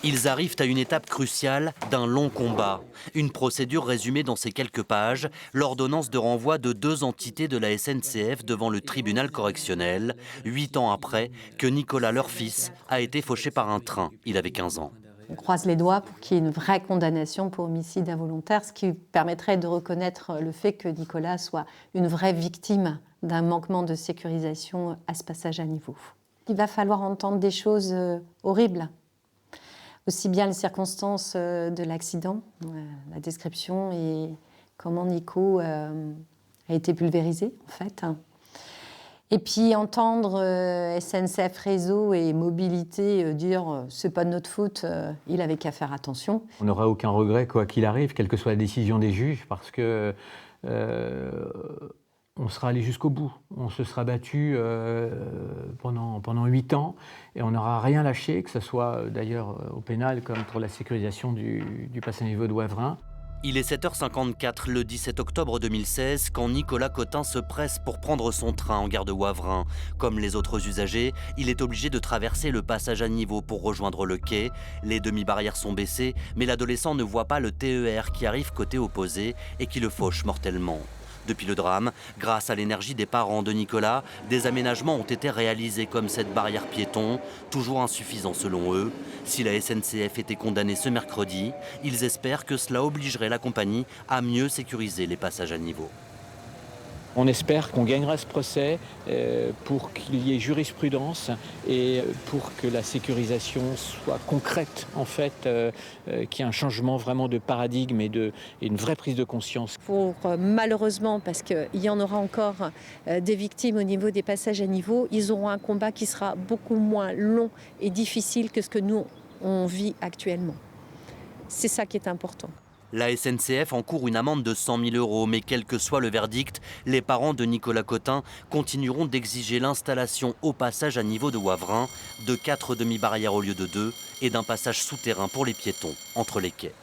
Ils arrivent à une étape cruciale d'un long combat. Une procédure résumée dans ces quelques pages, l'ordonnance de renvoi de 2 entités de la SNCF devant le tribunal correctionnel, 8 ans après que Nicolas, leur fils, a été fauché par un train. Il avait 15 ans. On croise les doigts pour qu'il y ait une vraie condamnation pour homicide involontaire, ce qui permettrait de reconnaître le fait que Nicolas soit une vraie victime d'un manquement de sécurisation à ce passage à niveau. Il va falloir entendre des choses horribles. Aussi bien les circonstances de l'accident, la description et comment Nico a été pulvérisé, en fait. Et puis entendre SNCF Réseau et Mobilité dire c'est pas de notre faute, il avait qu'à faire attention. On n'aura aucun regret quoi qu'il arrive, quelle que soit la décision des juges, parce que on sera allé jusqu'au bout. On se sera battu pendant 8 ans et on n'aura rien lâché, que ce soit d'ailleurs au pénal comme pour la sécurisation du passage à niveau de Wavrin. Il est 7h54 le 17 octobre 2016 quand Nicolas Cotin se presse pour prendre son train en gare de Wavrin. Comme les autres usagers, il est obligé de traverser le passage à niveau pour rejoindre le quai. Les demi-barrières sont baissées, mais l'adolescent ne voit pas le TER qui arrive côté opposé et qui le fauche mortellement. Depuis le drame, grâce à l'énergie des parents de Nicolas, des aménagements ont été réalisés comme cette barrière piéton, toujours insuffisant selon eux. Si la SNCF était condamnée ce mercredi, ils espèrent que cela obligerait la compagnie à mieux sécuriser les passages à niveau. On espère qu'on gagnera ce procès pour qu'il y ait jurisprudence et pour que la sécurisation soit concrète, en fait, qu'il y ait un changement vraiment de paradigme et une vraie prise de conscience. Malheureusement, parce qu'il y en aura encore des victimes au niveau des passages à niveau, ils auront un combat qui sera beaucoup moins long et difficile que ce que nous, on vit actuellement. C'est ça qui est important. La SNCF encourt une amende de 100 000 €, mais quel que soit le verdict, les parents de Nicolas Cotin continueront d'exiger l'installation au passage à niveau de Wavrin de 4 demi-barrières au lieu de 2 et d'un passage souterrain pour les piétons entre les quais.